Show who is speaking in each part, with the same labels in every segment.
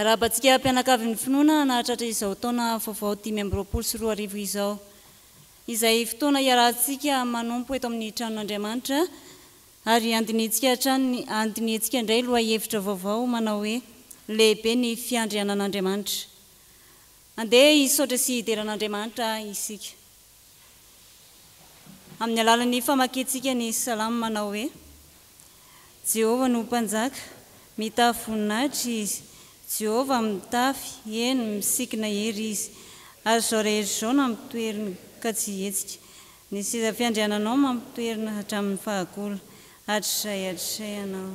Speaker 1: Miarabantsika mpianakavin'ny finoana nahatratra izao taona vaovao 2024 izao. Izay fotoana iarahantsika manompo eto amin'ny tranon'Andriamanitra ary andinitsika indray lohahevitra vaovao manao hoe lehibe ny fiandrianan'Andriamanitra. Andeha hisaotra sy hideran'Andriamanitra isika. Amin'ny alalan'ny famakiantsika ny salamo manao hoe Jehovah no mpanjaka, mitafy voninahitra izy. Jehovah mitafy, eny misikina hery izy. Ary zao rehetra zao mampitoerina ka tsy hetsika. Ny sisa fiandriananao mampitoerina hatramin'ny fahagola. Hatrizay anao.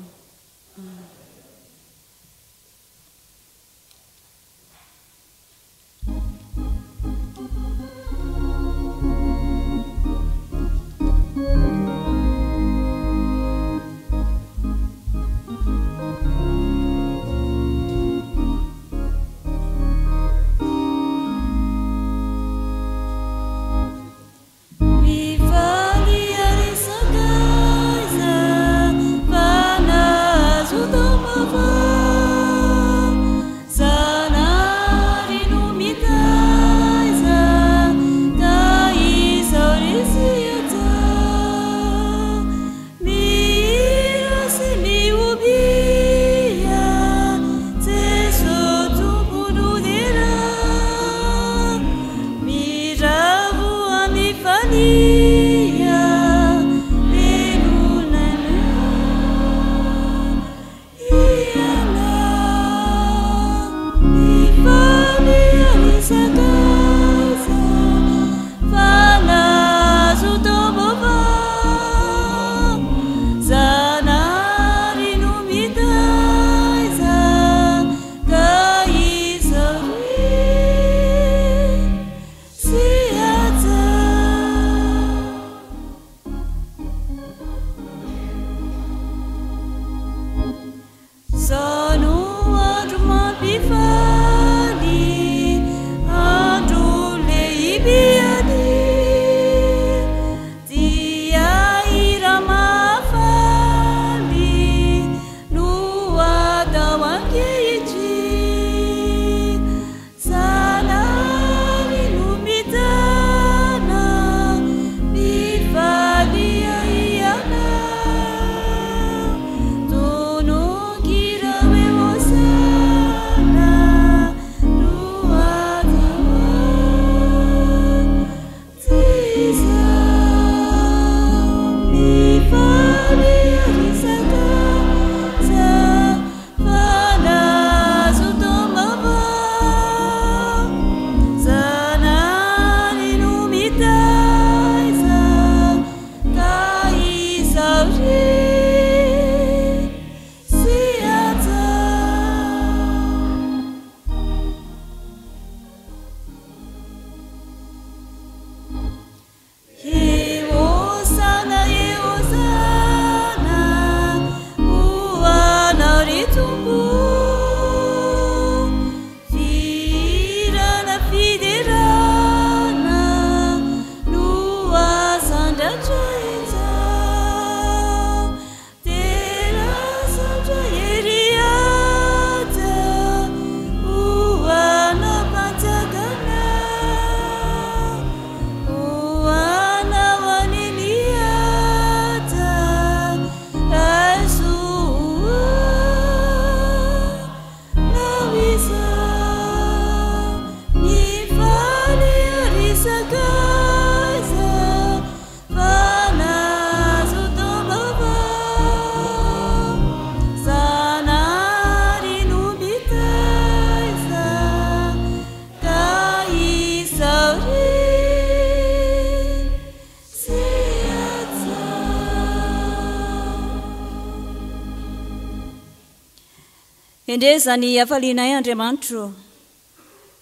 Speaker 1: Endre zany hafalianay Andriamanitra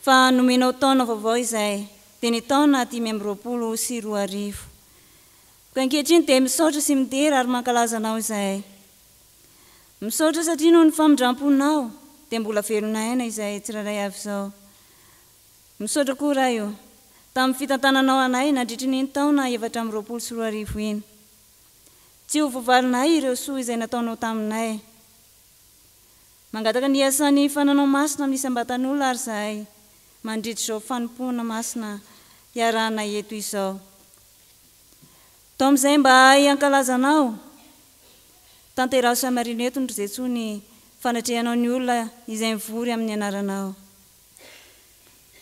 Speaker 1: fa nomenao taona vaovao izay dia ny taona 2024. Ka ankehitriny dia misaotra sy midera ary mankalaza anao izay. Misaotra satria noho ny famindramponao dia mbola velona aina izay tsiraray avy izao. Misaotra koa raha io tamin'ny fitantananao anay nandritry ny taona 2024 iny. Tsy ho voavalinay ireo soa izay nataonao taminay. mangataka ny asany fananao masina amin'ny isam-batan'olona ary zahay mandritra izao fanompoana masina iarahana eto izao. Tao amin'izay mba hiankalazanao tanteraho Samarina eto ndry izay tsony fanatrehanao ny olona izay mivory amin'ny anaranao.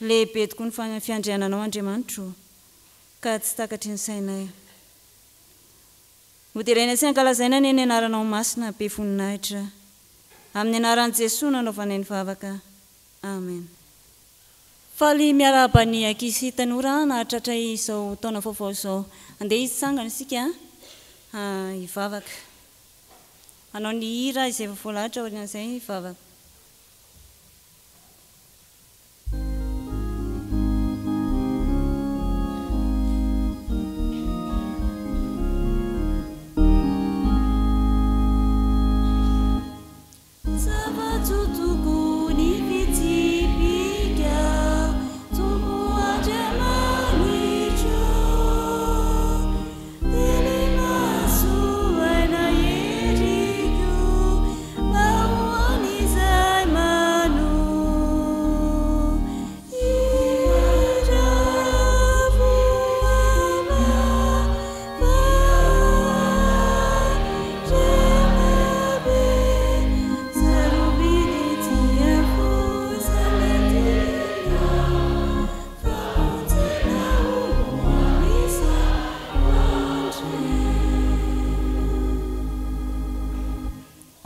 Speaker 1: Lehibe tokoa ny fiandriananao Andriamanitro ka tsy takatry ny sainay. Hoterena sy ankalazaina ny anaranao masina be voninahitra. Amin'ny anaran'i Jesosy nanaovana ny vavaka. Amen. Faly miarahaba ny ankizy tanora nahatratra izao taona vaovao izao. Andeha hitsangana isika hivavaka. Hanao ny hira izay voalahatra orinan'izay hivavaka.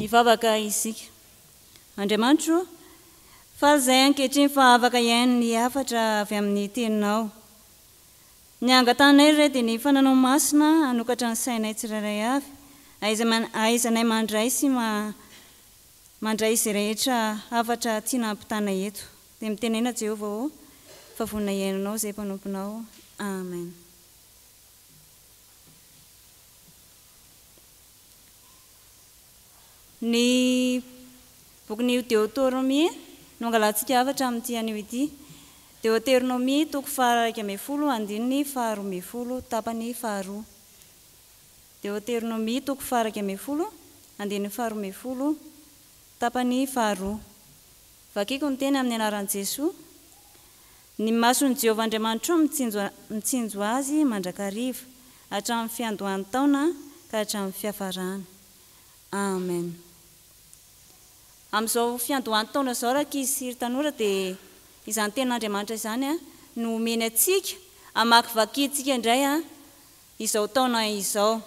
Speaker 1: Hivavaka isika. Andriamanitro, faly izay ankehitriny fa afaka iaino ny hafatra avy amin'ny teninao. Ny angatanay ray dia ny fananao masina hanokatra ny sainay tsirairay avy, ahaizanay mandray sy mandray izay rehetra hafatra tiana hampitanay eto. Dia mitenena Jehovah fa vonina iainanao izay mpanomponao. Amen. Ny bokin'ny Deutéronomie no angalantsika hafatra amin'ity anio ity. Deutéronomie toko 110 andininy 12 tapany 2. Deutéronomie toko 110 andininy 12 tapany 2. Vakiko ny teny amin'ny anaran'i Jesosy. Ny mason'i Jehovah Andriamanitro mitsinjo azy mandrakariva hatramin'ny fiandohan'ny taona ka hatramin'ny fiafarany. Amen. Amin'izao fiandohan'ny taona izao raha ankizy sy ry tanora dia izany ten'Andriamanitra izany no omeny atsika hamakivakintsika indray izao taona izao.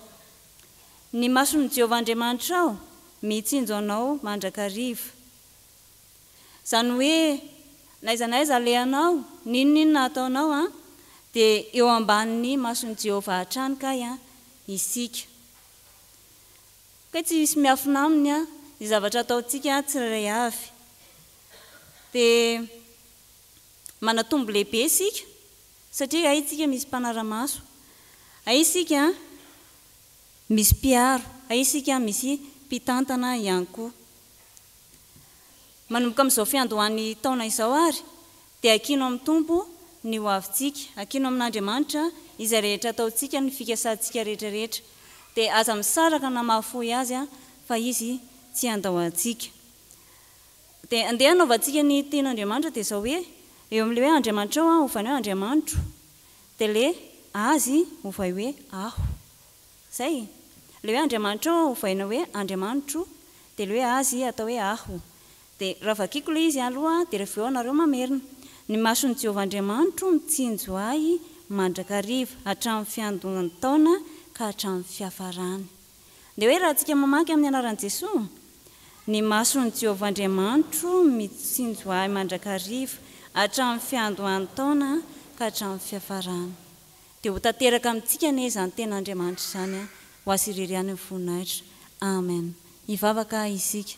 Speaker 1: Ny mason'i Jehovah Andriamanitra mitsinjo anao mandrakariva. Izany hoe n'aiza n'aiza alehanao, n'inona ataonao dia eo ambanin'ny mason'i Jehovah hatrany kay isika. Ka tsy misy miafina aminy ny zavatra ataontsika tsirairay avy. Dia manatombo lehibe isika satria isika misy mpanara-maso, isika misy mpiaro, isika misy mpitantana ihany koa. Manomboka amin'izao fiandohan'ny taona izao ary dia akino amin'ny tompo ny ho avintsika, akino amin'Andriamanitra izay rehetra ataontsika ny fikasantsika rehetrarehetra. Dia aza misaraka namafoy azy fa izy tsy andao antsika. Dia andeha hanaovantsika ny ten'Andriamanitra dia izao hoe eo amin'ilay hoe Andriamanitra ao hovany hoe Andriamanitro, dia ilay azy hovay hoe aho. Zay. Ilay hoe Andriamanitra ao hovaina hoe Andriamanitro, dia ilay hoe azy atao hoe aho. Dia raha vakiko ilay izy aloha dia rehefa eo anareo mamerina. Ny mason'i Jehovah Andriamanitro mitsinjo ahy mandrakariva hatramin'ny fiandohan'ny taona ka hatramin'ny fiafarany. Dia hoe raha antsika mamaky amin'ny anaran'i Jesosy, ny mason'i Jehovah Andriamanitro mitsinjo ahy mandrakariva hatramin'ny fiandohan'ny taona ka hatramin'ny fiafarany. Dia ho tanteraka amintsika anie izany ten'Andriamanitra izany ho azy ireriany amin'ny voninahitra. Amen. Hivavaka isika.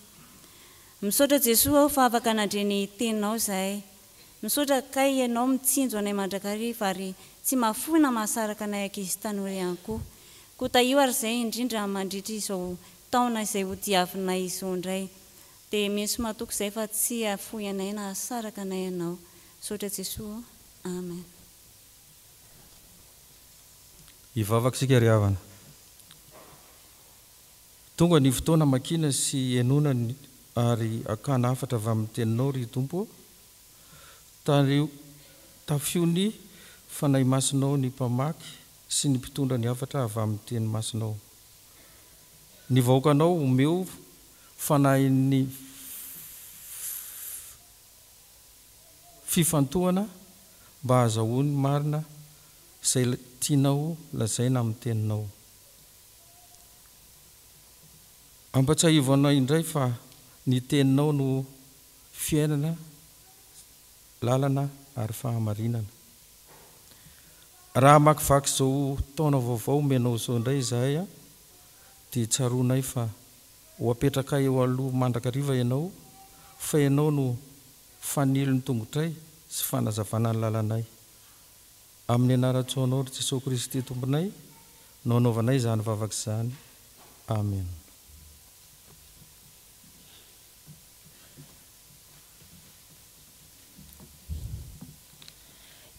Speaker 1: Misaotra Jesosy aho fa afaka nandre ny teninao izahay. Misaotra kay ianao mitsinjo anay mandrakariva ary tsy mahafoy na mahasaraka anay ankizy tanora ihany koa. Koa taio ary izay indrindra mandritra izao taona izay ho diavinay izao indray. Dia misy mahatoky izay fa tsy hahafoy anay na hasaraka anay ianao. Misaotra Jesosy. Amen.
Speaker 2: Hivavaka sika ry havana. Tonga ny fotoana makina sy enona ary akana afatra avy amin'ny teninao ry tompo tafio fanahy masinao ny mpamaky sy ny mpitondra ny afatra avy amin'ny teny masinao. Ny vahoakanao omeo fanahy ny fifantohana mba hahazahoany marina izay tianao lazaina amin'ny teninao. Ampatsiahivo anao indray fa ny teninao no fiainana, lalana ary fahamarinana. Raha makivaky izao taona vaovao menao izao indray izahay dia tsaroanay fa ho apetraka eo aloha mandrakariva ianao fa ianao no fanilo ny tongotray sy fanazavana ny lalanay. Amin'ny anaran-tsaonao ry Jesosy Kristy tomponay no anaovanay izany vavaka izany. Amen.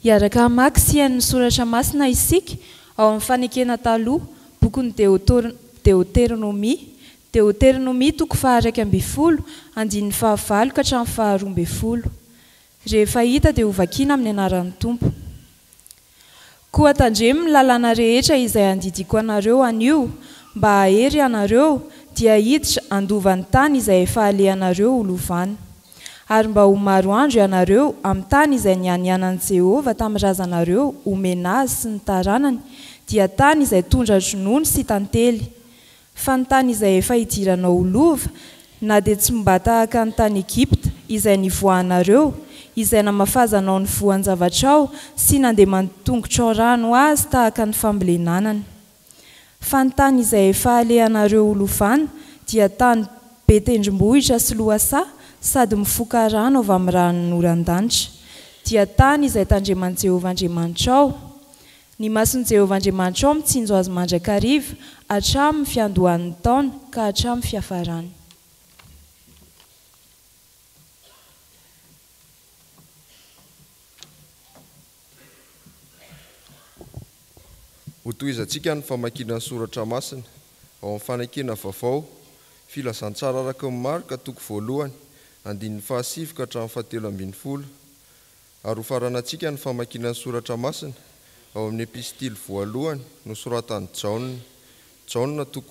Speaker 3: Iaraka mamaky sian'ny soratra masina isika ao amin'ny fanekena taloha bokin'ny Deutéronomie toko faha 1 andininy faha 9 ka hatramin'ny faha 12. Rehefa hita dia ho vakiana amin'ny anaran'ny Tompo. Koa tandremo ny lalàna rehetra izay andidiko anareo anio mba hahery anareo dia hiditra andovan'ny tany izay efa alehanareo holovana. Ary mba ho maro andro ianareo amin'ny tany izay nianianan'i Jehova tamin'ny razanareo omena azy sy ny taranany dia tany izay tondra dronono sy tantely. Fa ny tany izay efa hidiranao ho lova na dia tsy mba tahaka ny tany Egipta izay nivoahanareo, izay namafazanao ny voan-javatrao sy nandeha mantongotra rano azy tahaka ny fambolenanany. Fa ny tany izay efa alehanareo ho lovana dia tany be tendrombohitra sy lohasaha sady mifoka rano avy amin'ny ranony oran-danitra. Dia tany izay tandreman'i Jehovah Andriamanitrao. Ny mason'i Jehovah Andriamanitrao mitsinjo azy mandrakariva hatramin'ny fiandohan'ny taona ka hatramin'ny fiafarany.
Speaker 4: Ho tohizantsika ny famakiana ny soratra masina ao amin'ny fanekena vaovao filazantsara araka ny Marka toko 1 andininy faha 7 ka hatramin'ny faha 17. Ary ho faranantsika ny famakiana ny soratra masina ao amin'ny epistily voalohany nosoratan'i Jaona toko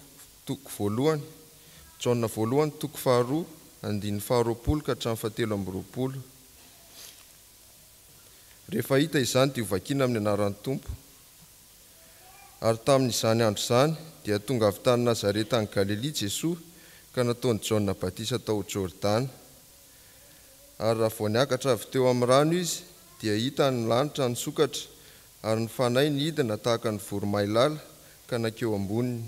Speaker 4: 1, Jaona voalohany toko 2 andininy faha 20 ka hatramin'ny faha 17. Rehefa hita izany dia ho vakiana amin'ny anaran'ny Tompo. Ary tamin'izany andro izany dia tonga avy tany Nazareta any Galilea Jesosy ka nataony Jaona Batisa tao Jordana. Ary raha vao niakatra avy teo amin'ny rano izy dia hita ny lanitra nisokatra ary ny fanahy nidina tahaka ny voromailala ka nankeo amboniny.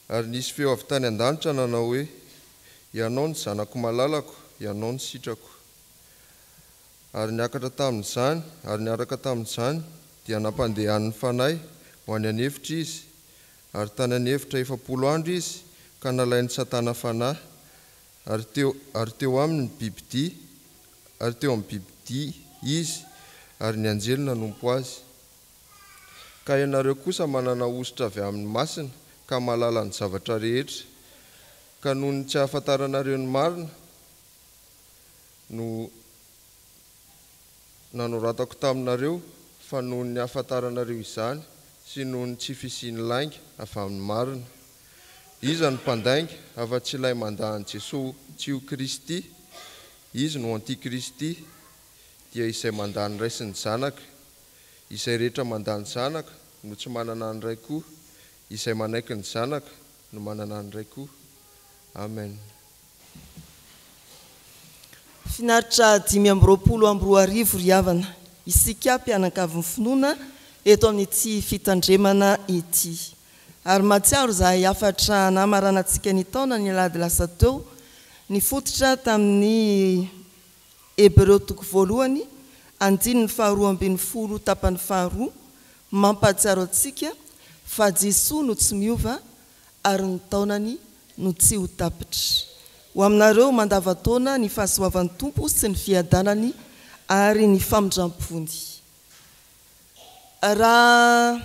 Speaker 4: Ary nisy feo avy tany an-danitra nanao hoe: ianao ny zanako malalako, ianao ny sitrako. Ary niaraka tamin'izany dia nampandehan'ny fanahy ho any an'efitra izy, ary tany an'efitra 7 andro izy ka nalain'ny Satana fanahy, ary teo amin'ny bibidia izy, ary ny anjely nanompo azy. Ka ianareo kosa manana ositra avy amin'ny masina ka mahalala ny zavatra rehetra, ka noho ny tsy ahafantaranareo ny marina no nanoratako taminareo, fa noho ny ahafantaranareo izany sy noho ny tsy fisian'ny lainga avy amin'ny marina. Iza ny mpandainga afa-tsy ilay mandahan'i Jesosy tsy ho Kristy, izy no antikristy, dia izay mandany ray sy ny zanaka. Izay rehetra mandany zanaka no tsy manana ny ray koa, izay manaiky ny zanaka no manana ny ray koa. Amen.
Speaker 5: Finaritra 522 ry havana, isika mpianakavy finoana eto amin'ity fitandremana ity. Ary matsiaro izahay afatra namaranantsika ny taona ny alady lasa teo, nifototra tamin'ny Hebreo toko 1 andininy faha 12 tapany faha 2, mampatsiaro antsika fa Jesosy no tsy miova ary ny taonany no tsy ho tapitra. Ho aminareo mandava-taona ny fahasoavan'ny Tompo sy ny fiadanany ary ny famindram-pony. Raha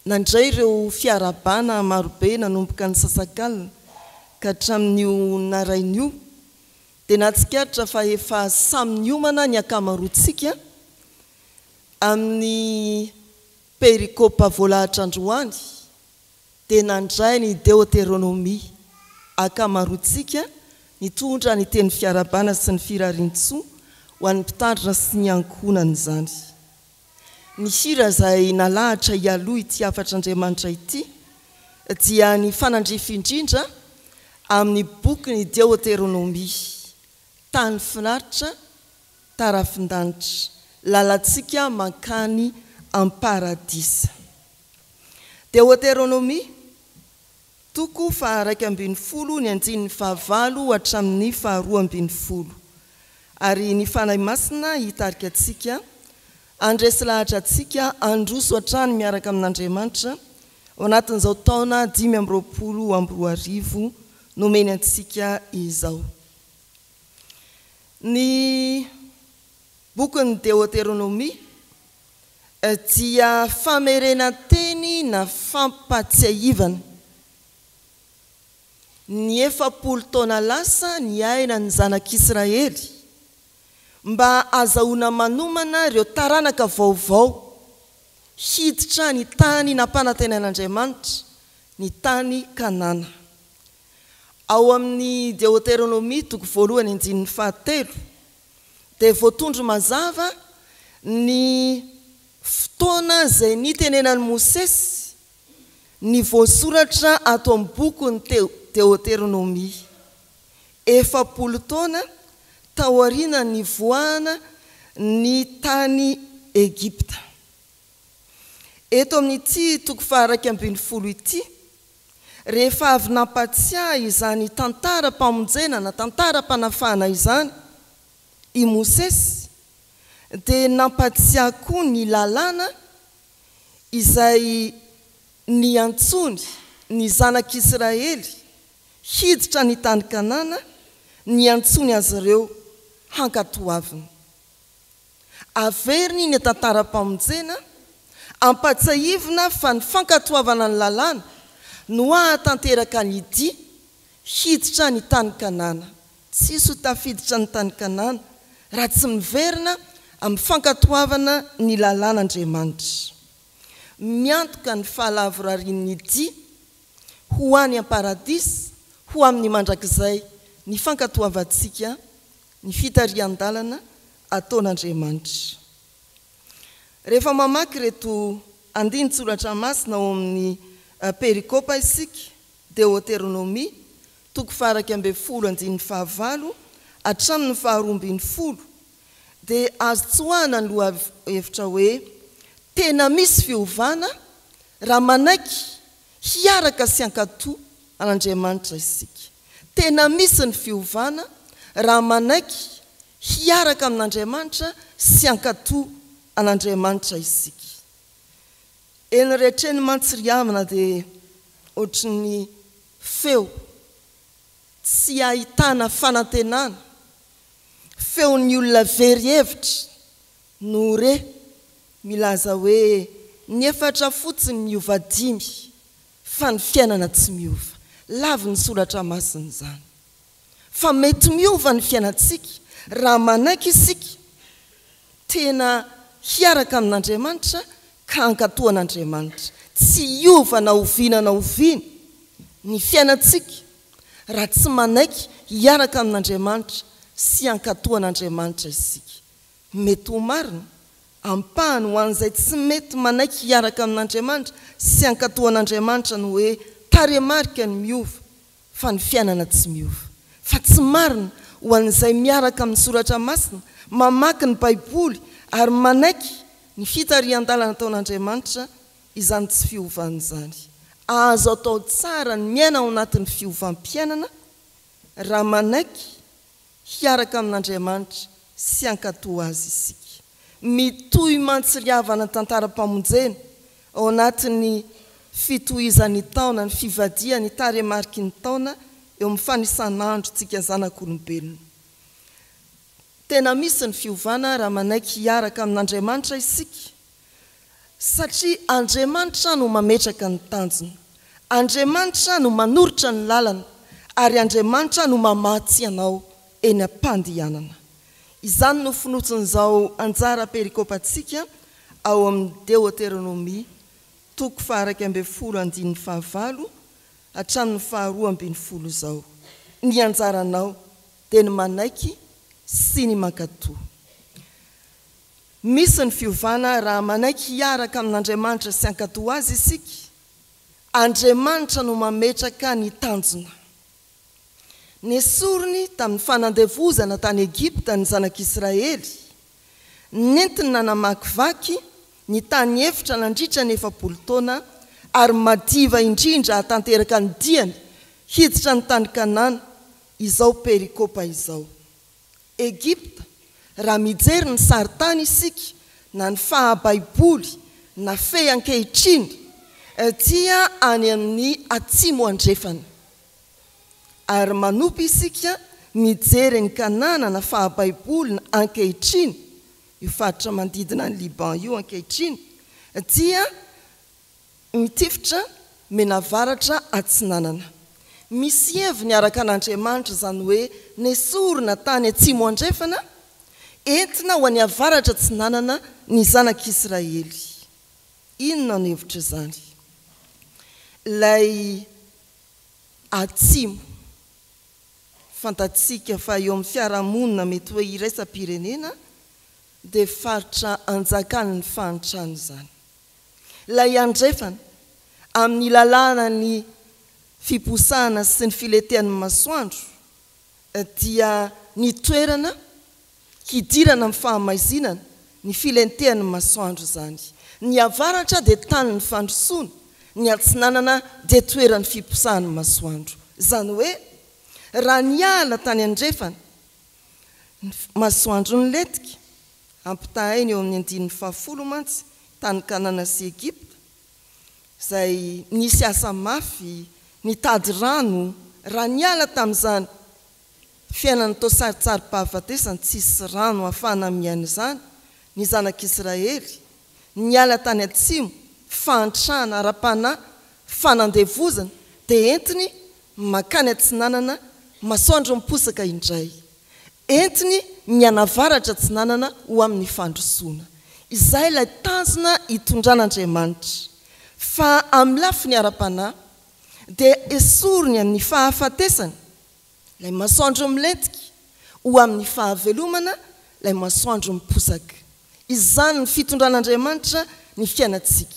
Speaker 5: nandray ireo fiarabana marobe nanomboka ny sasakalina ka hatramin'io narain'io dia natsikaritra fa efa saminy omana ny akamaroantsika amin'ny perikopa voalahatra androany dia nandray ny Deutéronomie akamaroantsika nitondra ny teny fiarabana sy ny firarian-tsoa ho an'ny mpitandrina sy ny ankonany izany. Ny hira izay nalahatra ialoha ity afatr'Andriamanitra ity dia ny fanandrify indrindra amin'ny boky ny Deutéronomie, tany finaritra, tarafindanitra, lalantsika mankany am-paradisa. Deutéronomie toko 2:12 ny andininy 9 hatramin'ny 12:12. Ary ny fanahy masina hitarika antsika, andresy lahatra antsika androso hatrany miaraka amin'Andriamanitra ao anatin'izao taona 2022 nomeny antsika izao. Ny bokin'ny Deutéronomie dia famerenanteny na fampatsiahivana ny 70 taona lasa ny aina ny zanak'Israely mba azahoana manomana ireo taranaka vaovao hiditra ny tany nampanantenan'Andriamanitra, ny tany Kanana. Ao amin'ny Deutéronomie toko 1:7 dia voatondro mazava ny fotoana izay nitenenan'i Mosesy ny voasoratra ato amin'ny bokin'ny Deutéronomie. 70 taona taoriana ny voana ny tany Egipta. Eto amin'ity toko 2:12 ity, rehefa avy nampatsiahy izany tantara-pamonjena na tantara-panafahana izany i Mosesy, dia nampatsiahy koa ny lalàna izay ny antsony ny zanak'Israely hiditra ny tany Kanana, ny antsony azy ireo hankatoavina. Averiny ny tantara-pamonjena, ampatsiahivina fa ny fankatoavana ny lalàna no ahatanteraka ny dia hiditra ny tany Kanana. Tsisy ho tafiditra ny tany Kanana raha tsy miverina amin'ny fankatoavana ny lalàn'Andriamanitra. Miantoka ny fahalavorarian'ny dia ho any am-paradisa, ho amin'ny mandrakizay ny fankatoavantsika, ny fitarian-dalana ataon'Andriamanitra. Rehefa mamaky reto andinin-tsoratra masina ao amin'ny perikopa isika, Deutéronomie toko 2:9 hatramin'ny 12:12, dia azo tsoahana ny lohahevitra hoe tena misy fiovana raha manaiky hiaraka sy hankatoa an'Andriamanitra isika. Tena misy ny fiovana raha manaiky hiaraka amin'Andriamanitra sy hankatoa an'Andriamanitra isika. Eny rehetreny mantsiriavana dia ohatran'ny feo tsy ahitana fanantenana, feon'ny olona very hevitra no re milaza hoe ny efatra fotsiny miova 5 fa ny fiainana tsy miova. Lavy ny soratra masina izany. Fa mety miova ny fiainantsika raha manaiky isika tena hiaraka amin'Andriamanitra ka hankatoa an'Andriamanitra. Tsy hiova na oviana na oviana ny fiainantsika raha tsy manaiky hiaraka amin'Andriamanitra sy hankatoa an'Andriamanitra isika. Mety ho marina ampahany ho an'izay tsy mety manaiky hiaraka amin'Andriamanitra sy hankatoa an'Andriamanitra no hoe taremarika ny miova fa ny fiainana tsy miova. Fa tsy marina ho an'izay miaraka amin'ny soratra masina, mamaky ny Baiboly ary manaiky ny fitarian-dalana ataon'Andriamanitra izany tsy fiovana izany. Azo atao tsara ny miaina ao anatin'ny fiovam-piainana raha manaiky hiaraka amin'Andriamanitra sy hankatoa azy isika. Mitohy mantsiriavana tantara-pamonjena ao anatin'ny fitohizan'ny taona, ny fivadia, ny taremarky ny taona eo amin'ny fanisan'andro tsika zanak'olombelona. Tena misy ny fiovana raha manaiky hiaraka amin'Andriamanitra isika, satria Andriamanitra no mametraka ny tanjona, Andriamanitra no manoritra ny lalana, ary Andriamanitra no mamatsy ianao eny am-pandehanana. Izany no fonotson'izao anjara perikopantsika ao amin'ny Deutéronomie 9:15 hatramin'ny 2:20 zao. Ny anjaranao dia ny manaiky sy ny mankatoa. Misy ny fiovana raha manaiky hiaraka amin'Andriamanitra sy ankatoa azy isika, Andriamanitra no mametraka ny tanjona. Nesoriny tamin'ny fanandevozana tany Egipta ny zanak'Israely, nentiny nanamakivaky ny tany efitra nandritra ny 70 taona ary madiva indrindra hatanteraka ny diany hiditra ny tany Kanana. Izao perikopa izao. Egipta, raha mijery ny saritany isika na ny fahabaiboly na fe ankehitriny dia any amin'ny atsimo andrefana. Ary manompo isika mijery ny Kanana na fahabaiboly na ankehitriny, io faritra mandidina ny Liban io ankehitriny, dia mitifitra menavaratra atsinanana. Misy heviny araka an'Andriamanitra zany hoe nesorina tany atsimo andrefana entina ho any avaratra tsinanana ny zanak'Israely. Inona ny hevitra zany? Lay atsimo fantatsika fa eo amin'ny fiarahamonina mety hoe iraisam-pirenena dia faritra anjakany ny fahantrano zany. Lay andrefana amin'ny lalàna ny fiposahana sy ny filetehan'ny masoandro dia ny toerana hidirana amin'ny fahamaizinana ny filentehan'ny masoandro zany. Ny avaratra dia tany ny fandrosoana, ny atsinanana dia toeran'ny fiposahan'ny masoandro. Zany hoe raha niala tany andrefana masoandro ny letika ampitahainy eo amin'ny 10 mantsy tany Kanana sy Egipta, izay nisy asa mafy, nitady rano, raha niala tamin'izany fiainany tao saritsary-pahafatesany tsisy rano ahafahana miaina izany, ny zanak'Israely niala tany atsimo, fahantrana ara-panahy, fanandevozana, dia entiny makany atsinanana masoandro miposaka indray, entiny mianavaratra tsinanana ho amin'ny fandrosoana. Izay ilay tanjona hitondran'Andriamanitra. Fa amin'ny lafiny ara-panahy dia esoriny amin'ny fahafatesany ilay masoandro milentika ho amin'ny fahavelomana ilay masoandro miposaka. Izany ny fitondran'Andriamanitra ny fiainantsika.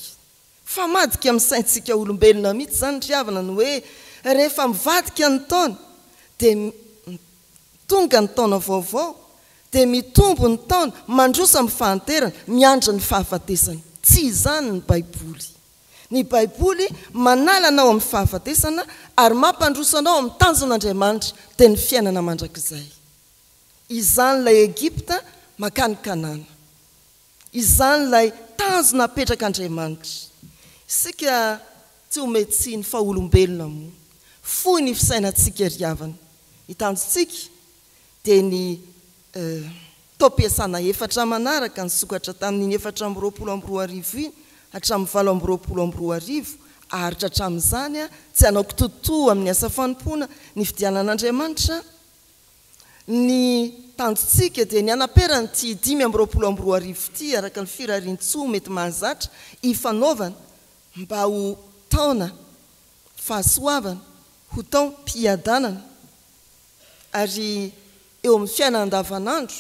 Speaker 5: Fa madika amin'ny saintsika olombelona mihitsy zany ny riavana ny hoe rehefa mivadika ny taona dia tonga ny taona vaovao, dia mitombo ny taona mandroso amin'ny fahanterana, miandra ny fahafatesana. Tsy izany ny Baiboly. Ny Baiboly manala anao amin'ny fahafatesana ary mampandroso anao amin'ny tanjon'Andriamanitra dia ny fiainana mandrakizay. Izany ilay Egipta makany Kanana. Izany ilay tanjona apetrak'Andriamanitra. Isika tsy ho metsiny fa olombelona moa. Fohy ny fisainantsika riavana. Ny tanjontsika dia ny tao-piasana efatra manaraka ny sokatra tamin'ny 420 iny hatramin'ny 720 aritra hatramin'izany tsy hanaoko totoa amin'ny asa fanompoana ny fidianan'Andriamanitra. Ny tanjontsika dia ny anaperany ty 520 ty araka ny firarian-tsoa mety mahazatra ifanaovana mba ho taona fahasoavana, ho taona mpiadanana. Ary eo amin'ny fiainana andavanandro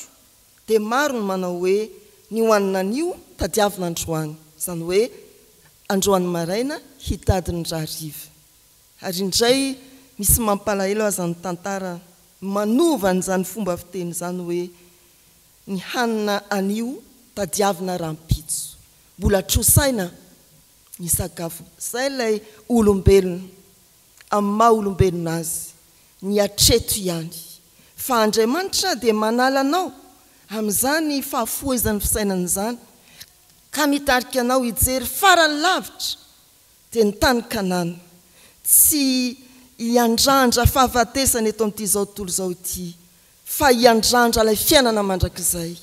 Speaker 5: dia maro ny manao hoe ny hoanina anio tadiavina androany, zany hoe androany maraina hitady ny rariva. Ary indray misy mampalahelo azany tantara manova n'izany fomba fiteny zany hoe ny hanina anio tadiavina rahampitso, mbola trosaina ny sakafo. Zay ilay olombelona amin'ny maha olombelona azy, ny atreto ihany. Fa Andriamanitra dia manala anao amin'izany fahafoezan'ny fisainana izany ka mitarika anao hijery farany lavitra dia ny tany Kanana. Tsy hiandrandra fahafatesana eto amin'ity zao tontolo zao ity, fa hiandrandra ilay fiainana mandrakizay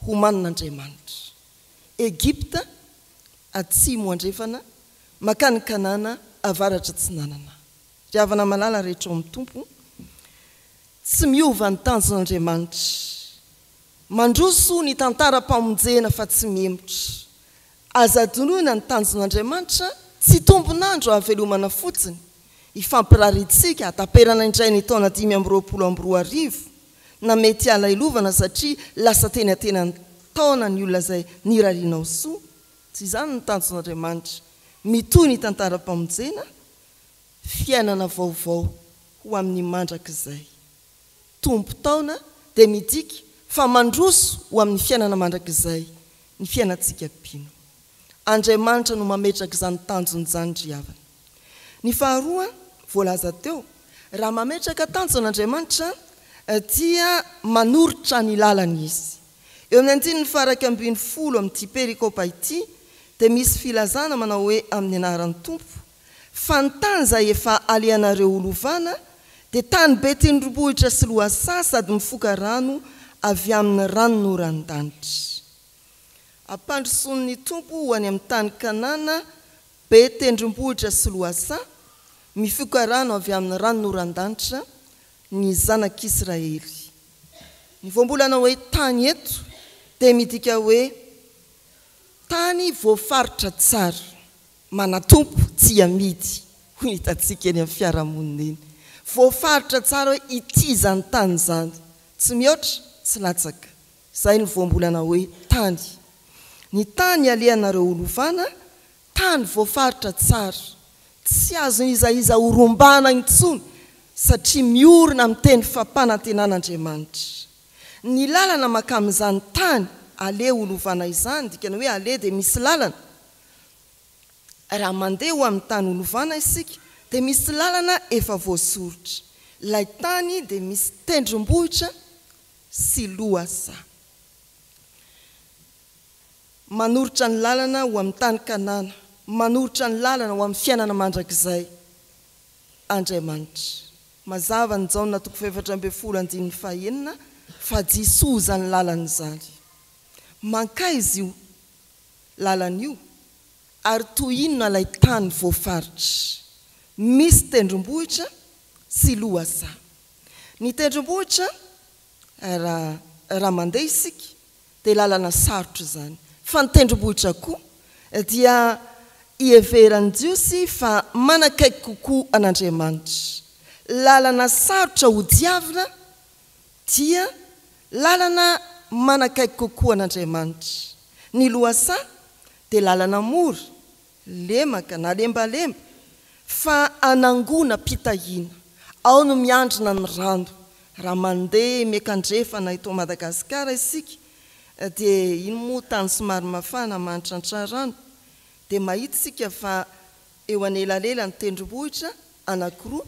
Speaker 5: ho manin'Andriamanitra. Egipta atsimo andrefana, makany Kanana avaratra tsinanana. Riavana malala rehetra ao amin'ny Tompo. tsy miova ny tanjon'Andriamanitra mandroso ny tantara-pamonjena fa tsy memotra azadonoina ny tanjon'Andriamanitra tsy tombonandro havelomana fotsiny ifampiraritsika ataperana indray ny taona 520 na mety ala ilovana satria lasa tena ny taona ny olona zay nirarinao soa tsy izany ny tanjon'Andriamanitra mitoy ny tantara-pamonjena fiainana vaovao ho amin'ny mandrakizay tompo taona dia midika fa mandroso ho amin'ny fiainana mandrakizay ny fiainantsika pino Andriamanitra no mametraka izany tanjony izany ry havana ny faharoa voalaza teo raha mametraka tanjon'Andriamanitra dia manoritra ny lalany izy eo amin'ny andininy faraka 10 amin'ity perikopa ity dia misy filazana manao hoe amin'ny anaran'ny tompo fa ny tany izay efa alehanareo olovana dia tany be tendrombohitra sy lohasaha sady mifoka rano avy amin'ny rano noran-danitra ampandroson'ny tompo ho any amin'ny tany Kanana be tendrombohitra sy lohasaha mifoka rano avy amin'ny rano noran-danitra ny zanak'Israely ny voambolana hoe tany eto dia midika hoe tany voafaritra tsara manatompo tsy amidy ho hitantsika eny amin'ny fiarahamonina eny voafaritra tsara hoe ity izany tany izany tsy mihoatra tsy latsaka izay ny voambolana hoe tany ny tany alehanareo olovana tany voafaritra tsara tsy azon'izaiza horombana intsony satria miorina amin'ny teny fampanantenan'Andriamanitra ny lalana makamin'izany tany ale olovana izany dikana hoe ale dia misy lalana raha mandeha ho amin'ny tany olovana isika dia misy lalana efa voasoritra ilay tany dia misy tendrombohitra sy lohasaha manoritra ny lalana ho amin'ny tany Kanana manoritra ny lalana ho amin'ny fiainana mandrakizay Andriamanitra mazava ny Jaona 4:10 fa Jesosy ny lalana izany mankay izy io lalana io ary toy inona ilay tany voafaritra misy tendrombohitra sy lohasaha ny tendrombohitra raha mandeha isika dia lalana sarotra izany fa ny tendrombohitra koa dia ieveran'ny Jiosy fa manakaiky kokoa an'Andriamanitra lalana sarotra ho diavina dia lalana manakaiky kokoa an'Andriamanitra ny lohasaha dia lalana mora lemaka na lembalemba fa anangona pitahiana ao no miandrina ny rano raha mandeha miakandrefana ito Madagasikara isika dia ino moa tany somary mafana manitrantra rano dia mahita isika fa eo anelalela ny tendrombohitra anankiroa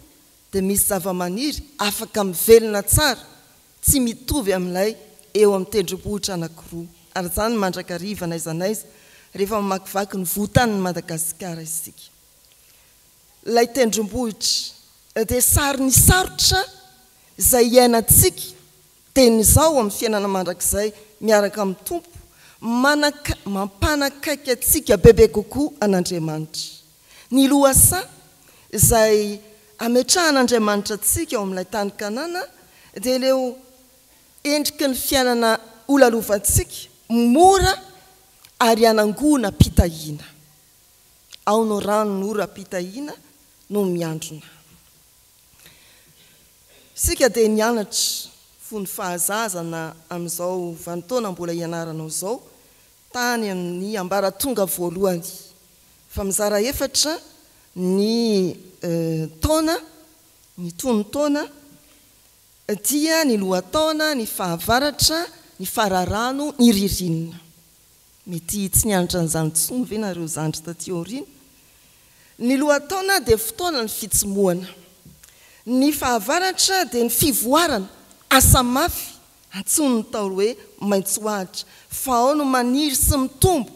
Speaker 5: dia misy zavamaniry afaka mivelona tsara tsy mitovy amin'ilay eo amin'ny tendrombohitra anankiroa ary izany mandrakariva naiza naiza rehefa mamakivaky ny votan'ny Madagasikara isika ilay tendrombohitra dia sary ny sarotra izay iainantsika tenyizao amin'ny fiainana mandrakizay miaraka amin'ny tompo mampanakaiky atsika bebe kokoa an'Andriamanitra ny lohasaha izay ametrahan'Andriamanitra atsika ao amin'ilay tany Kanana dia leo endriky ny fiainana olalovantsika mora ary anangona pitahiana ao no rano nora pitahiana no miandrona sika dia nianatra fony fahazazana amin'izao vanitaona mbola hianaranao izao tany amin'ny ambaratonga voalohany fa mizara efatra ny taona ny tonotaona dia ny lohataona ny fahavaratra ny fararano ny ririnina mety tsy nianatra n'izany tsony ve nareo zandry taty aoriana ny lohataona dia fotoana ny fitsomoana ny fahavaratra dia ny fivoarana asa mafy antsony ny tao hoe maitso ahitra fa ao no maniry sy mitombo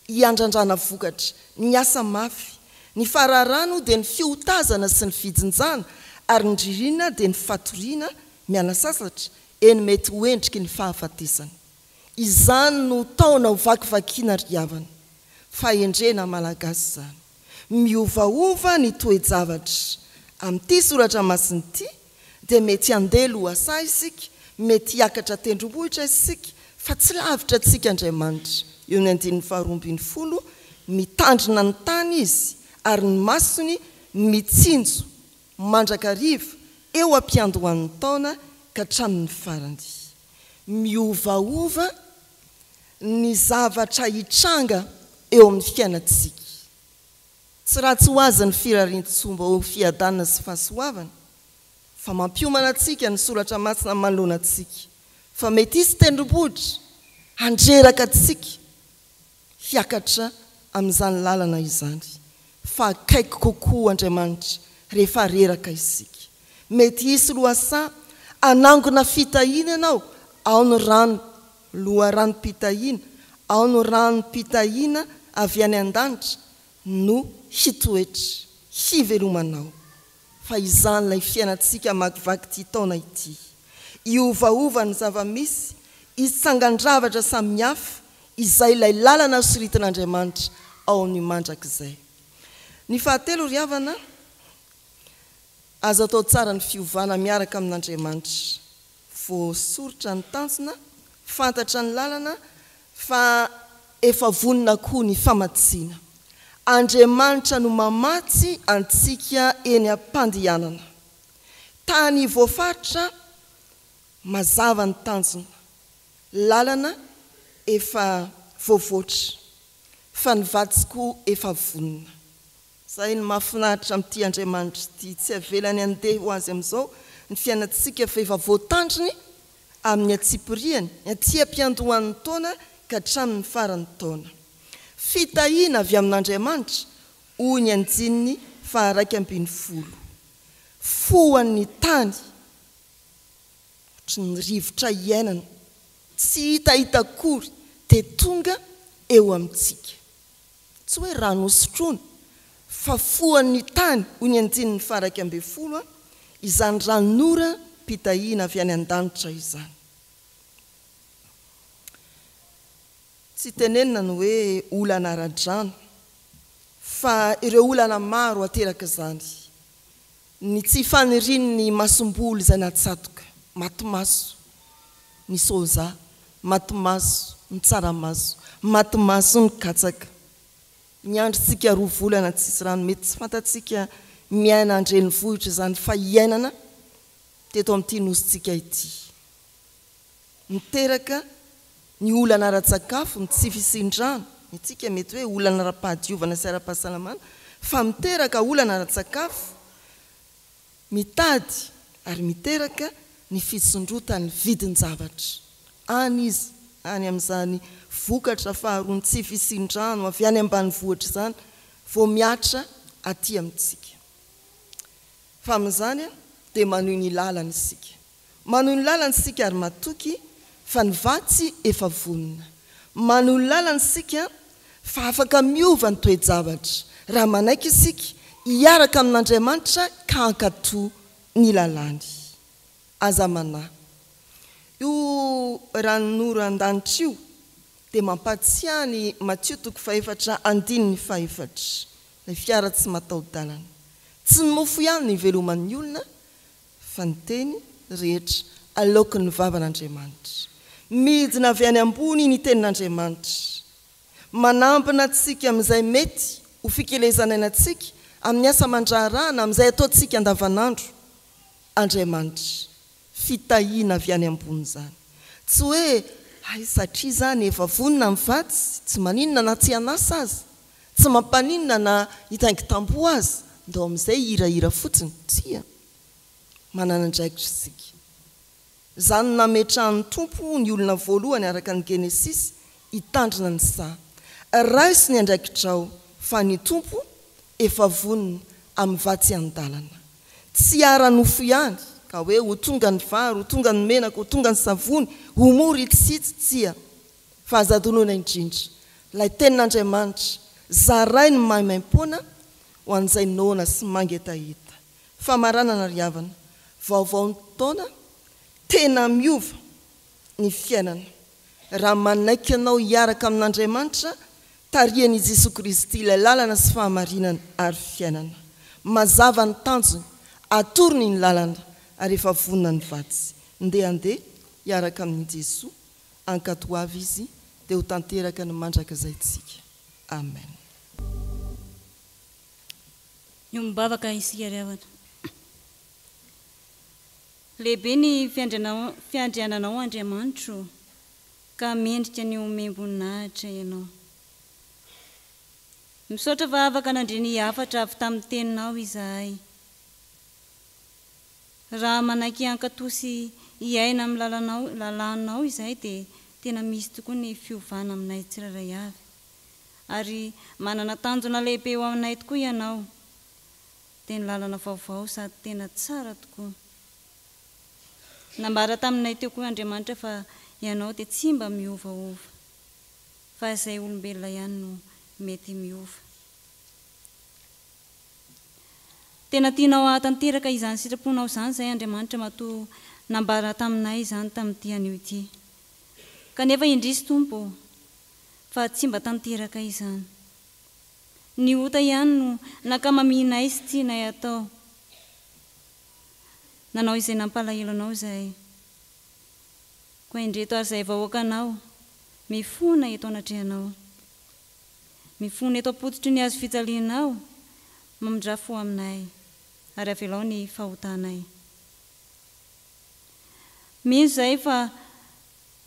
Speaker 5: hiandrandrana vokatra ny asa mafy ny fararano dia ny fiotazana sy ny fijinjana ary ny ririnina dia ny fatoriana miala sasatra eny mety ho endriky ny fahafatesana izany no taona ho vakivakiana ry havana fa endrena malagasy izany miovaova ny toe-javatra amin'ity soratra masiny ity dia mety andeha lohasa isika mety hiakatra tendrombohitra isika fa tsy lavitra antsika Andriamanitra. Eo ny 19 mitandrina ny tany izy ary ny masony mitsinjo mandrakariva eo ampiandohan'ny taona ka hatramin'ny farany. Miovaova ny zavatra hitranga eo amin'ny fiainantsika. Tsy ratsy ho azy ny firarian-tsomba ho fiadanana sy fahasoavana, fa mampiomana antsika ny soratra masina manoloana antsika. Fa mety isy tendrombohitra handreraka antsika hiakatra amin'izany lalana izany. Fa akaiky kokoa Andriamanitra rehefa reraka isika. Mety isy loasa anangona fitahiana ianao, ao ny rano loharano-pitahiana, ao ny rano-pitahiana avy any an-danitra no hitoetra hivelomanao. Fa izany ilay fiainantsika makivaky ity taona ity. Iovaova ny zava-misy, isangandravatra samihafa izay ilay lalana soritin'Andriamanitra ao amin'ny mandrakizay. Ny fahatelo ry havana, azo atao tsara ny fiovana miaraka amin'Andriamanitra. Voasoritra ny tanjona, fantatra ny lalana, fa efa vonina koa ny famatsiana. Andriamanitra no mamatsy antsika eny am-pandehanana. Tany voafaritra mazava ny tanjona, lalana efa voavoatra, fa ny vatsy koa efa vonina. Zay ny mahafinaritra amin'ity Andriamanitra ity, tsy avelany andeha ho azy amin'izao ny fiainantsika fa efa voatandriny amin'ny atsipiriany, aty ampiandohan'ny taona ka hatramin'ny faran'ny taona. Fitahiana avy amin'Andriamanitra hoy ny Andininy 2:12. Foan'ny tany ohatry ny rivotra iainana, tsy hitahita akory dia tonga eo amintsika. Tsy hoe rano hosotroana, fa foan'ny tany hoy ny Andininy 2:12, izany ranonora mpitahiana avy any an-danitra izany. Tsy tenenina ny hoe olana ara-drano, fa ireo olana maro ateraka izany. Ny tsy faniriny ny masom-boly izay natsatoka, matomaso, ny soja, matomaso, ny tsaramaso, matomaso, ny katsaka. Ny androntsika 2 volana tsisy rano, mety tsy fantatsika miaina andreny vohitra izany, fa iainana teto amin'ity nositsika ity. Miteraka ny olana ara-tsakafo, ny tsy fisindrano, itsika mety hoe olana ara-pahadiovana sy ara-pahasalamana, fa miteraka olana ara-tsakafo, mitady ary miteraka ny fisondrotany vidin-javatra. Any izy, any amin'izany vokatra faharoa ny tsy fisindrano avy any ambanivohitra izany, vao miatra aty amintsika. Fa amin'izany dia manohy ny lalana isika. Manohy ny lalana isika ary matoky, fa ny vatsy efa vonina. Manohy ny lalana isika fa afaka miova ny toe-javatra. Raha manaiky isika hiaraka amin'Andriamanitra ka hankatoa ny lalany. Aza manahy. Io ranonora an-danitra io dia mampatsiahy ny Matthieu 4:4, ilay fiara tsy mataho-dalana. Tsy ny mofo ihany ny veloman'ny olona, fa ny teny rehetra aloky ny vavan'Andriamanitra. Midina avy any ambony ny tenin'Andriamanitra. Manampina antsika amin'izay mety ho fikelezana antsika amin'ny asa aman-draharaha amin'izay ataontsika andavanandro. Andriamanitra, fitahiana avy any ambony izany. Tsy hoe satria izany efa vonina amin'ny vatsy, tsy maninona na tsy hanasa azy, tsy mampaninona na hitaingy tamboho azy, ndao amin'izay hirahira fotsiny. Tsia, manana andraikitra isika. Zany nametrahan'ny tompo ny olona voalohany araka ny Genesis hitandrina ny saha. Raisy ny andraikitrao fa ny tompo efa vonina amin'ny vatsy an-dalana. Tsy ara-nofo ihany, ka hoe ho tonga ny vary, ho tonga ny menaka, ho tonga ny savony, ho mora itsitsia. Fa azadonoina indrindra, ilay tenin'Andriamanitra, zaray ny maimaimpona ho an'izay noana sy mangetahita. Fa maranana ry havana, vaovao ny taona, tena miova ny fiainana. Raha manaiky ianao hiaraka amin'Andriamanitra, tarihan'i Jesosy Kristy ilay lalana sy fahamarinana ary fiainana. Mazava ny tanjony, atorony ny lalana, ary efa vonina ny vatsy ndehandeha hiaraka amin'ny Jesoa ankato avy izy dia ho tanteraka ny mandraka izay tsika. Amen.
Speaker 1: Io mibavaka isika ry havana. Lehibe ny fiandriananao Andriamanitro ka mendrika ny omem-boninahitra ianao. Misaotra fa afaka nandre ny hafatra avy tamin'ny teninao izahay. Raha manaiky ankatosy hiaina amin'ny lalanao izahay dia tena misy tokoa ny fiovana aminay tsirairay avy. Ary manana tanjona lehibe eo aminay tokoa ianao. Dia ny lalana vaovao sady tena tsara tokoa. Nambara taminay teo koa Andriamanitra fa ianao dia tsy mba miovaova, fa izay olombelona ihany no mety miova. Tena tianao hatanteraka izany sitraponao izany izay Andriamanitra matoa nambara taminay izany tamin'ity anio ity. Kanefa indrisy Tompo fa tsy mba tanteraka izany. Ny ota ihany no nakamaminay sy tianay atao. Nanao izay nampalahelo anao izay. Koa indreto ary izay vahoakanao mifona eto anatrehanao. Mifona eto ampototry ny azo fijalianao mamindrafo aminay ary avelao ny fahotanay. Mino izay fa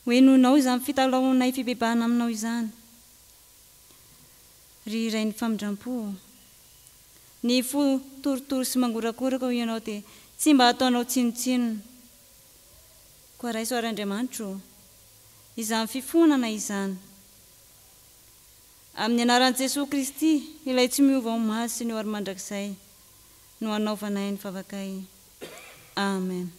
Speaker 1: hoenonao izany fitalaonay fibebahana aminao izany. Ry iray ny famindram-po, ny fo torotoro sy mangorakoraka ho ianao dia tsy mba ataonao tsinotsinona. Koa ray soary Andriamanitro, izany fifonana izany. Amin'ny anaran'i Jesosy Kristy, ilay tsy miova ho maty sy ny ho ary mandrakizay, no hanaovanay ny vavakay. Amen.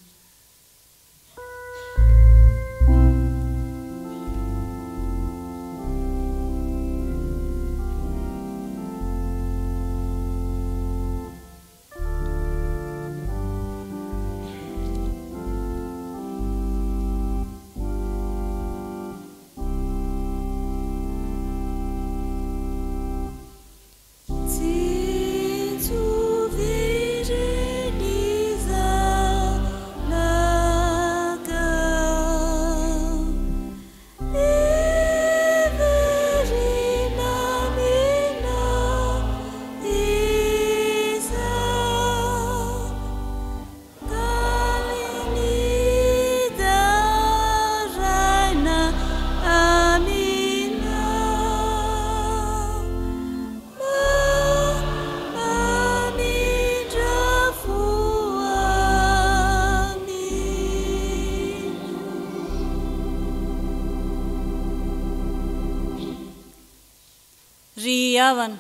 Speaker 1: Havana.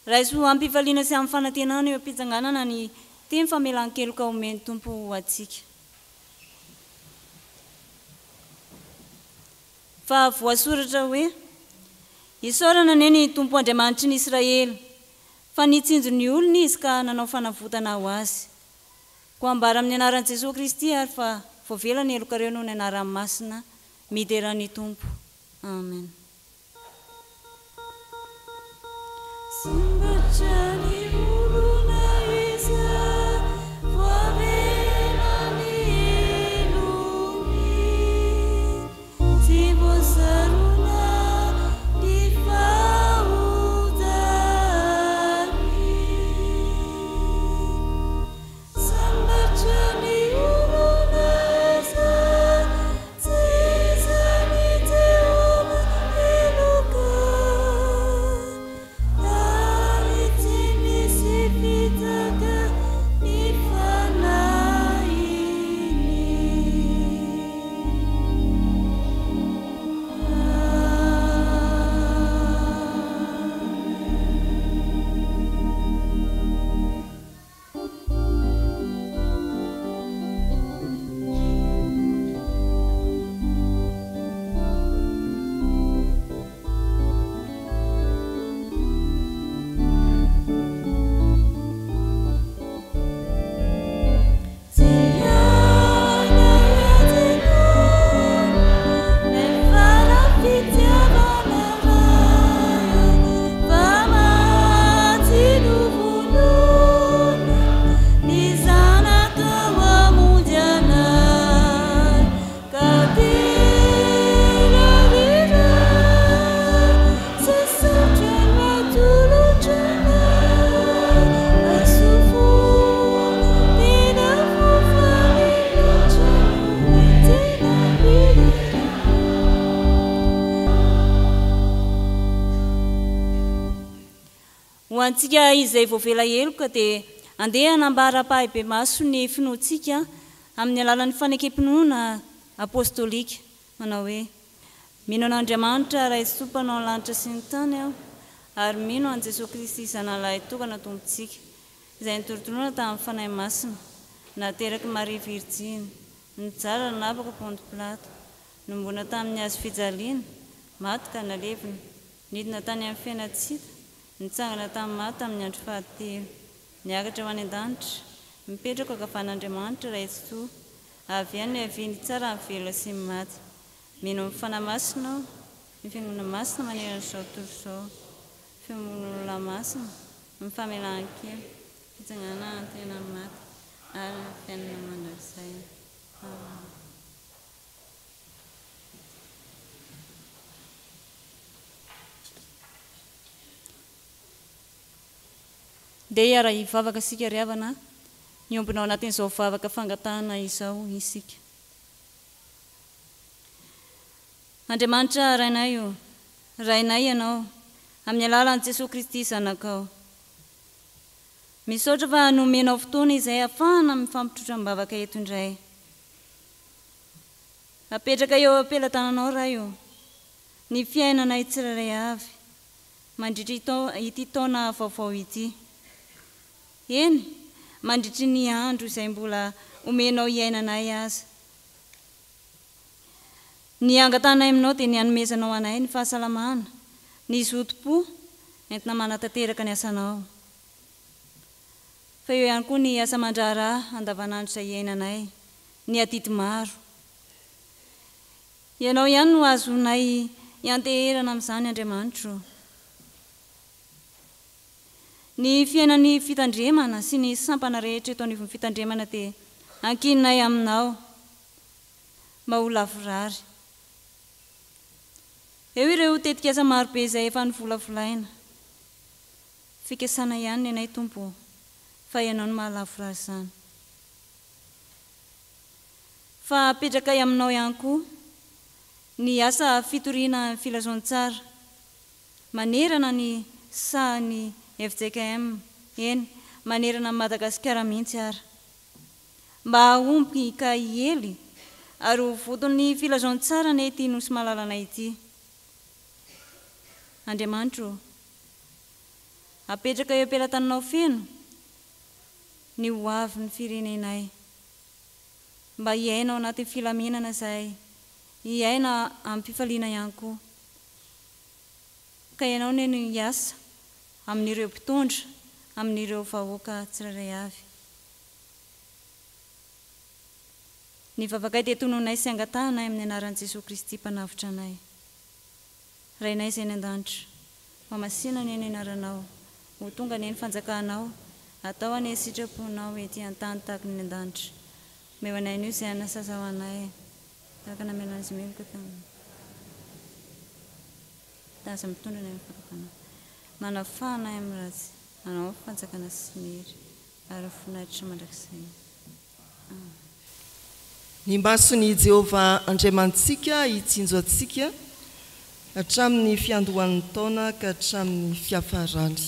Speaker 1: Raha iso ampifaliana sy amin'ny fanantenana eo am-pitsanganana ny teny famelan-keloka omeny Tompo atsika. Fa voasoratra hoe, isaorana ane ny Tompo Andriamanitry ny Israely, fa nitsinjo ny olona izy ka nanao fanavotana ho azy. Koa ambara amin'ny anaran'i Jesosy Kristy ary fa voavela ny elokareo noho ny anaran'ny masina mideran'ny Tompo. Amen.
Speaker 6: Timmy.
Speaker 1: ho antsika izay voavela heloka dia andeha hanambara-pahay be maso ny finoantsika amin'ny alalan'ny fanekempinoana apôstôlika manao hoe mino an'Andriamanitra ray sompanao ny lanitra sy ny tany aho ary mino an Jesosy Kristy zanalahy tokana tompontsika izay nitorotoroana tamin'ny fanahy masina nateraky Maria Virgine nijara napaka Ponto Pilato nombona tamin'ny hazo fijaliana maty ka nalevina nidina tany amin'ny fiainatsika nitsangana tamin'ny maty tamin'ny andro fahatelo niakatra ho any an-danitra mipetraka ankavan'Andriamanitra ray soa avy any aviany tsara amin'ny velona sy ny maty mino ny fanahy masina aho ny fiangonana masina maneran'izao tontolo izao fiangonana masina ny famelan-kely fitsanganana antena maty ary ny fiainana mandrakizay. Dia iara hivavaka sika ry havana niombinao anatin'izao vavaka fangatahana izao isika. Andriamanitra rainay io, rainay ianao amin'ny alalan'i Jesosy Kristy zanakao. Misaotra fa nomenao fotoana izay ahafahana mifampitrotra mivavaka eto indray. Apetraka eo ampelantananao raha io ny fiainana tsirairay avy mandritra ity taona vaovao ity. Eny, mandritry ny andro izay mbola omenao iainanay aza. Ny angatanay aminao dia ny hanomezanao anay ny fahasalamana, ny zotom-po entina manatanteraka ny asanao. Fa eo ihany koa ny asa mandraharaha andavanandro izay iainanay, ny adidy maro. Ianao ihany no azonay hianteherana amin'izany Andriamanitra. Ny fiainan'ny fitandremana sy ny sampana rehetra eto anivon'ny fitandremana dia ankininay aminao mba ho lavorary. Eo ireo tetikasa marobe izay efa nivolavolaina. Fikasana ihany nenay Tompo fa ianao no mahalavorary izany. Fa apetraka aminao ihany koa ny asa fitoriana filazoan-tsara manerana ny sahany FJKM, eny manerana Madagasikara mihitsy ara. Mba ahomby ka hiely ary ho voton'ny filazoan-tsara ny ety nosy malalana ity. Andriamanitra, apetraka eo ampelantananao feno ny ho avy ny firenenay. Mba hiainao anatin'ny filaminana izay hiaina amin'ny mpifaliana ihany koa. Ka ianao no hiasa amin'ireo mpitondra, amin'ireo vahoaka tsirairay avy. Ny vavakay dia tononay sy angatanay amin'ny anaran'i Jesosy Kristy mpanavotra anay. Rainay izay ny an-danitra, mamasina ny anaranao, ho tonga ny fanjakanao, atao any sitraponao ety an-tany tahaka ny an-danitra. Meo anay nio izay anasazao anay, tahaka namelana azy meloka taminy. Taza mitondra ny fakapana. Manafanay amin'ny ratsy, anao fanjakana sy mery, ary fonahitra mandrakizay.
Speaker 5: Ny masony Jehovah Andriamantsika hitsinjo atsika hatramin'ny fiandohan'ny taona ka hatramin'ny fiafarany.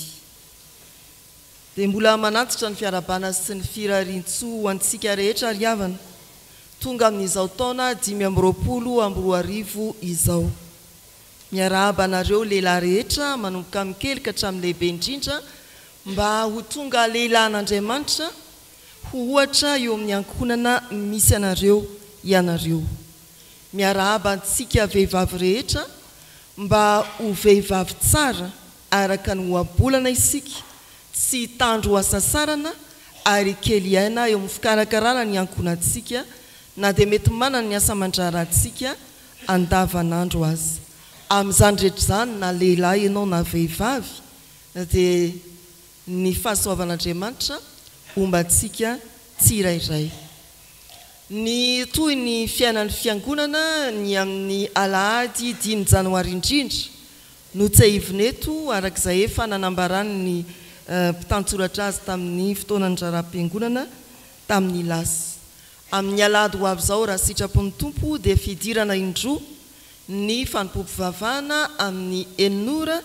Speaker 5: Dia mbola manatitra ny fiarabana sy ny firarian-tso ho antsika rehetra ry havana tonga amin'izao taona 2020 izao. Miarahaba anareo lehilahy rehetra manomboka amin'ny kely ka hatramin'ny lehibe indrindra mba ho tonga lehilahin'Andriamanitra ho ohatra eo amin'ny ankonana misy anareo ianareo. Miarahaba antsika vehivavy rehetra mba ho vehivavy tsara araka ny ohabolana isika, tsy tandro asasarana ary kely iaina eo amin'ny fikarakarana ny ankonantsika na dia mety manana ny asa mandrarantsika andavanandro azy. Amin'izany rehetra izany na lehilahy ianao na vehivavy dia ny fahasoavan'Andriamanitra ombantsika tsirairay. Ny toy ny fiainan'ny fiangonana ny amin'ny Alahady 10 Janoary indrindra no tsy hivineto arak'izay efa nanambarany ny mpitantsoratra azy tamin'ny fotoanany raram-piangonana tamin'ny lasy. Amin'ny Alahady ho avy izao raha sitrapon'ny Tompo dia fidirana indroa ny fanompoam-pivavahana amin'ny 800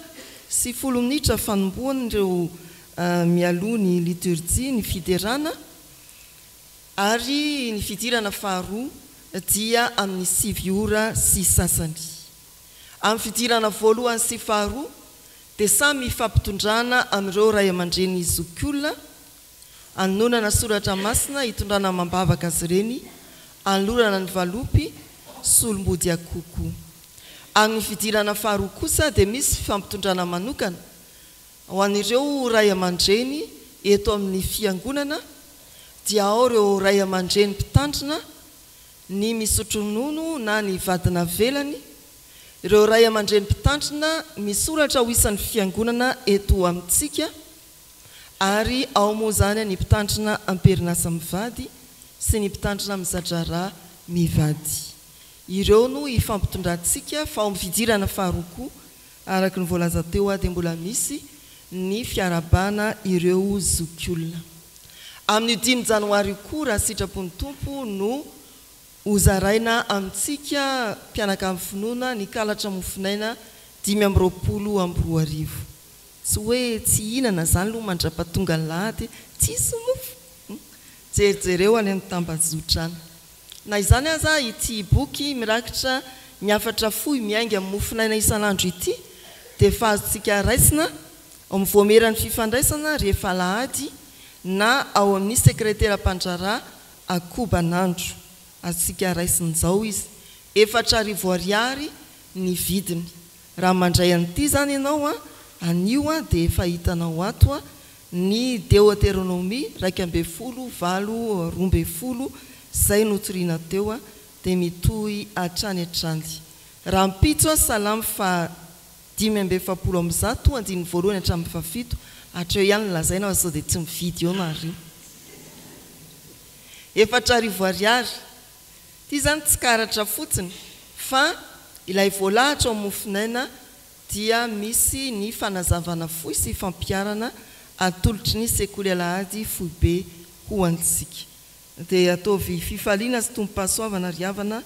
Speaker 5: sy 10 minitra fanomboany ireo mialoha ny liturgie ny fiderana ary ny fidirana faharoa dia amin'ny 7 ora sy sasany. Amin'ny fidirana voalohany sy faharoa dia samy mifampitondrana amin'ireo ray aman-dreny zokiolona anonana soratra masina hitondrana mambavaka azy ireny, anolorana ny valopy solom-body akoko. Amin'ny fidirana faharoa kosa dia misy fifampitondrana manokana ho an'ireo ray aman-dreny eto amin'ny fiangonana, dia ao ireo ray aman-dreny mpitandrina, ny misotro ronono na ny vadina velany, ireo ray aman-dreny mpitandrina misoratra ho isan'ny fiangonana eto amintsika, ary ao moa zany ny mpitandrina amperinasa mivady sy ny mpitandrina mizadrara mivady. Ireo no ifampitondrantsika fa ao mifidirana faharoa koa araka ny voalaza teo dia mbola misy ny fiarabana ireo zokiolona. Amin'ny 5 janoary koa raha sitrapony tompo no hozaraina amintsika mpianaka amin'ny finoana ny kalatra mofinaina 520. Tsy hoe tsy hinana zany loha mandra-pahatonga ny lahady tsisy mofo, jerijereo any amin'ny tambazotra any. Na izany aza ity boky mirakitra ny 4 miainga amin'ny mofinaina isan'andro ity dia fahazontsika raisina ao amin'ny voameran'ny fifandraisana rehefa lahady na ao amin'ny sekretera mpandrara akobanandro. Azontsika raisin'izao izy 4,000 ariary ny vidiny. Raha mandray an'ity zany ianao anio dia efa hitanao ato ny Deutéronomie 2:12 zay notoriana teo dia mitohy hatrany hatrany. Raha mpitso salamy fa 570 andiny voalohany hatramin'ny 7 hatreo ihany ny lazaina sao dia tsy mividy eo nareo. 4,000 ariary ity zany tsy karatra fotsiny fa ilay voalahatra ao mofinaina dia misy ny fanazavana fohy sy fampiarana atolotry ny sekoly alahady fohy be ho antsika. Dia ataovy fifaliana sy tompo-pahasoavana riavana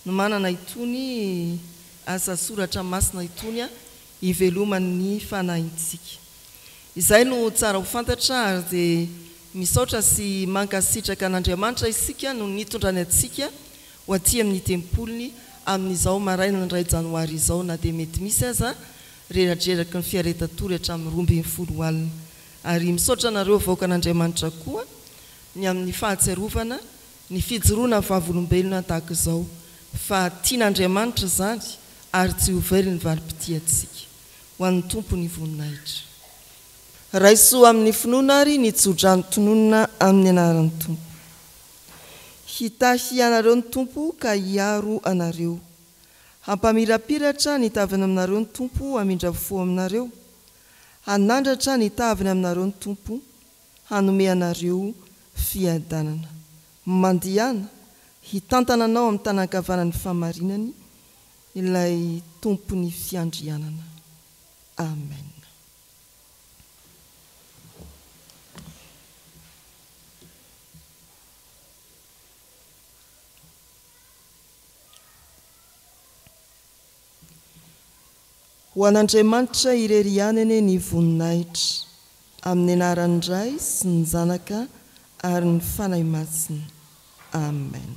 Speaker 5: no manana itony asa soratra masina itony iveloman'ny fanahintsika. Izay no tsara ho fantatra ary dia misaotra sy mankasitraka an'Andriamanitra isika no nitondrany atsika ho aty amin'ny tempolony amin'izao maraina ny 2 janoary izao, na dia mety misy aza reradreraky ny fiaretatory hatramin'ny 12 alina. Ary misaotra anareo vaoaka an'Andriamanitra koa ny amin'ny fahatsiarovana ny fijoroana vavolombelona tahaka izao, fa tian'Andriamanitra zany ary tsy hovery ny valim-pity atsika. Ho an'ny tompo ny voninahitra. Raisoa amin'ny finoana ary nitsodrany tononona amin'ny anaran'ny tompo. Hitahy anareo ny tompo ka hiaro anareo. Hampamirapiratra ny taviny aminareo ny tompo hamindra fo aminareo. Hanandratra ny taviny aminareo ny tompo hanome anareo fiadanana. Mandihana hitantana anao amin'ny tanan-kavanan'ny famarinany ilay tompony fiandrianana. Amen. Ho an'Andriamanitra irery anene ny voninahitra amin'ny anaran'ny Ray sy ny Zanaka ary ny fanahy masina. Amen.